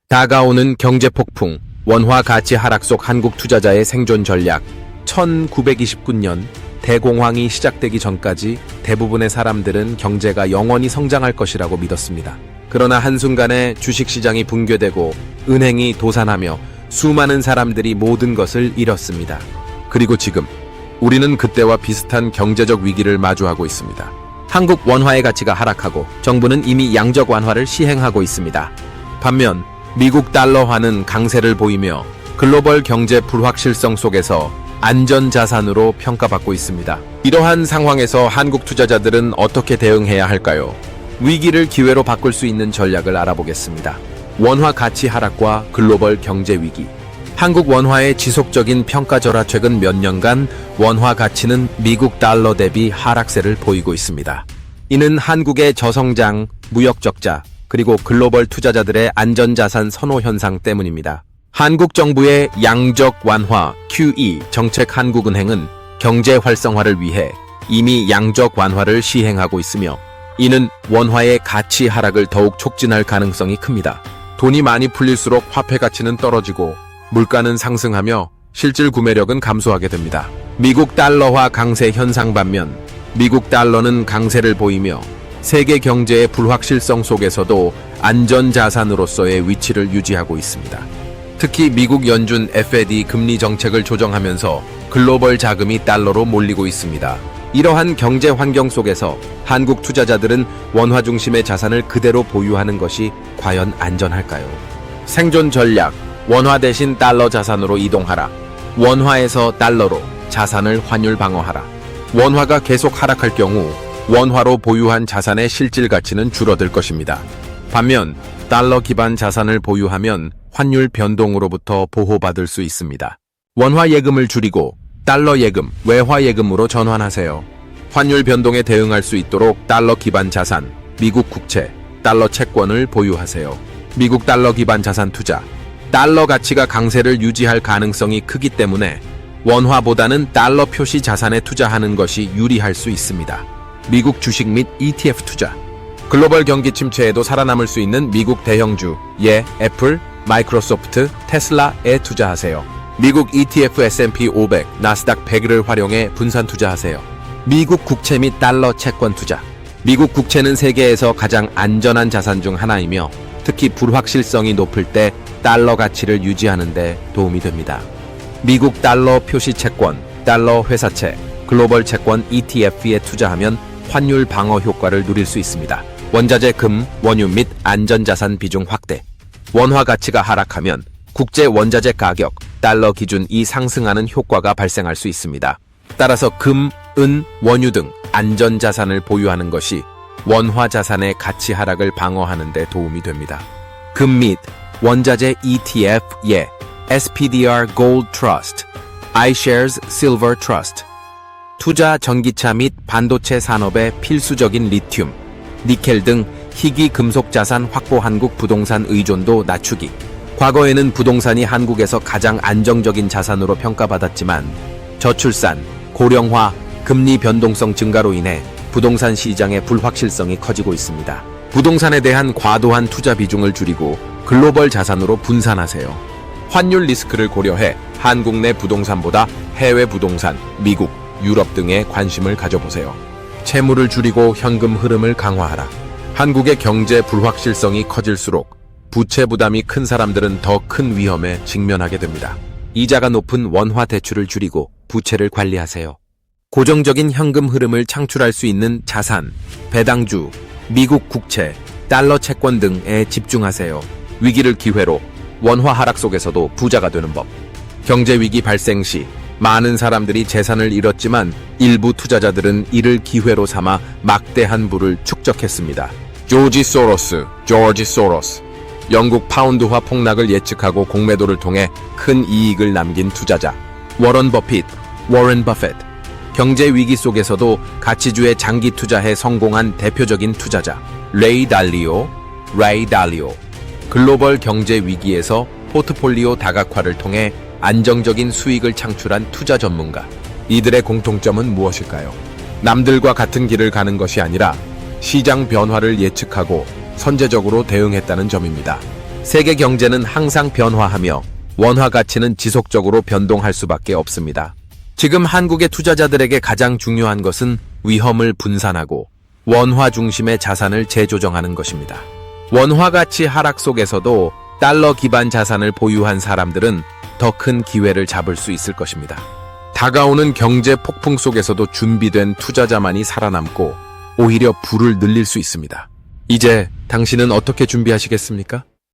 다가오는 경제폭풍, 원화 가치 하락 속 한국 투자자의 생존 전략. 1929년 대공황이 시작되기 전까지 대부분의 사람들은 경제가 영원히 성장할 것이라고 믿었습니다. 그러나 한순간에 주식시장이 붕괴되고 은행이 도산하며 수많은 사람들이 모든 것을 잃었습니다. 그리고 지금 우리는 그때와 비슷한 경제적 위기를 마주하고 있습니다. 한국 원화의 가치가 하락하고 정부는 이미 양적 완화를 시행하고 있습니다. 반면 미국 달러화는 강세를 보이며 글로벌 경제 불확실성 속에서 안전자산으로 평가받고 있습니다. 이러한 상황에서 한국 투자자들은 어떻게 대응해야 할까요? 위기를 기회로 바꿀 수 있는 전략을 알아보겠습니다. 원화 가치 하락과 글로벌 경제 위기. 한국 원화의 지속적인 평가절하. 최근 몇 년간 원화 가치는 미국 달러 대비 하락세를 보이고 있습니다. 이는 한국의 저성장, 무역 적자, 그리고 글로벌 투자자들의 안전자산 선호 현상 때문입니다. 한국 정부의 양적 완화 QE 정책. 한국은행은 경제 활성화를 위해 이미 양적 완화를 시행하고 있으며 이는 원화의 가치 하락을 더욱 촉진할 가능성이 큽니다. 돈이 많이 풀릴수록 화폐 가치는 떨어지고 물가는 상승하며 실질 구매력은 감소하게 됩니다. 미국 달러화 강세 현상. 반면 미국 달러는 강세를 보이며 세계 경제의 불확실성 속에서도 안전자산으로서의 위치를 유지하고 있습니다. 특히 미국 연준 FED 금리 정책을 조정하면서 글로벌 자금이 달러로 몰리고 있습니다. 이러한 경제 환경 속에서 한국 투자자들은 원화 중심의 자산을 그대로 보유하는 것이 과연 안전할까요? 생존 전략. 원화 대신 달러 자산으로 이동하라. 원화에서 달러로 자산을 환율 방어하라. 원화가 계속 하락할 경우 원화로 보유한 자산의 실질 가치는 줄어들 것입니다. 반면 달러 기반 자산을 보유하면 환율 변동으로부터 보호받을 수 있습니다. 원화 예금을 줄이고 달러 예금, 외화 예금으로 전환하세요. 환율 변동에 대응할 수 있도록 달러 기반 자산, 미국 국채, 달러 채권을 보유하세요. 미국 달러 기반 자산 투자. 달러 가치가 강세를 유지할 가능성이 크기 때문에 원화보다는 달러 표시 자산에 투자하는 것이 유리할 수 있습니다. 미국 주식 및 ETF 투자. 글로벌 경기 침체에도 살아남을 수 있는 미국 대형주, 애플, 마이크로소프트, 테슬라에 투자하세요. 미국 ETF S&P 500, 나스닥 100을 활용해 분산 투자하세요. 미국 국채 및 달러 채권 투자. 미국 국채는 세계에서 가장 안전한 자산 중 하나이며 특히 불확실성이 높을 때 달러 가치를 유지하는 데 도움이 됩니다. 미국 달러 표시 채권, 달러 회사채, 글로벌 채권 ETF에 투자하면 환율 방어 효과를 누릴 수 있습니다. 원자재 금, 원유 및 안전자산 비중 확대. 원화 가치가 하락하면 국제 원자재 가격, 달러 기준이 상승하는 효과가 발생할 수 있습니다. 따라서 금, 은, 원유 등 안전자산을 보유하는 것이 원화 자산의 가치 하락을 방어하는 데 도움이 됩니다. 금 및 원자재 ETF, SPDR Gold Trust, iShares Silver Trust. 투자 전기차 및 반도체 산업에 필수적인 리튬, 니켈 등 희귀 금속 자산 확보. 한국 부동산 의존도 낮추기. 과거에는 부동산이 한국에서 가장 안정적인 자산으로 평가받았지만 저출산, 고령화, 금리 변동성 증가로 인해 부동산 시장의 불확실성이 커지고 있습니다. 부동산에 대한 과도한 투자 비중을 줄이고 글로벌 자산으로 분산하세요. 환율 리스크를 고려해 한국 내 부동산보다 해외 부동산, 미국, 유럽 등에 관심을 가져보세요. 채무를 줄이고 현금 흐름을 강화하라. 한국의 경제 불확실성이 커질수록 부채 부담이 큰 사람들은 더 큰 위험에 직면하게 됩니다. 이자가 높은 원화 대출을 줄이고 부채를 관리하세요. 고정적인 현금 흐름을 창출할 수 있는 자산, 배당주, 미국 국채, 달러 채권 등에 집중하세요. 위기를 기회로. 원화 하락 속에서도 부자가 되는 법. 경제 위기 발생 시 많은 사람들이 재산을 잃었지만 일부 투자자들은 이를 기회로 삼아 막대한 부를 축적했습니다. 조지 소로스. 영국 파운드화 폭락을 예측하고 공매도를 통해 큰 이익을 남긴 투자자. 워런 버핏. 경제 위기 속에서도 가치주에 장기 투자해 성공한 대표적인 투자자. 레이 달리오. 글로벌 경제 위기에서 포트폴리오 다각화를 통해 안정적인 수익을 창출한 투자 전문가. 이들의 공통점은 무엇일까요? 남들과 같은 길을 가는 것이 아니라 시장 변화를 예측하고 선제적으로 대응했다는 점입니다. 세계 경제는 항상 변화하며 원화 가치는 지속적으로 변동할 수밖에 없습니다. 지금 한국의 투자자들에게 가장 중요한 것은 위험을 분산하고 원화 중심의 자산을 재조정하는 것입니다. 원화 가치 하락 속에서도 달러 기반 자산을 보유한 사람들은 더 큰 기회를 잡을 수 있을 것입니다. 다가오는 경제 폭풍 속에서도 준비된 투자자만이 살아남고 오히려 부를 늘릴 수 있습니다. 이제 당신은 어떻게 준비하시겠습니까?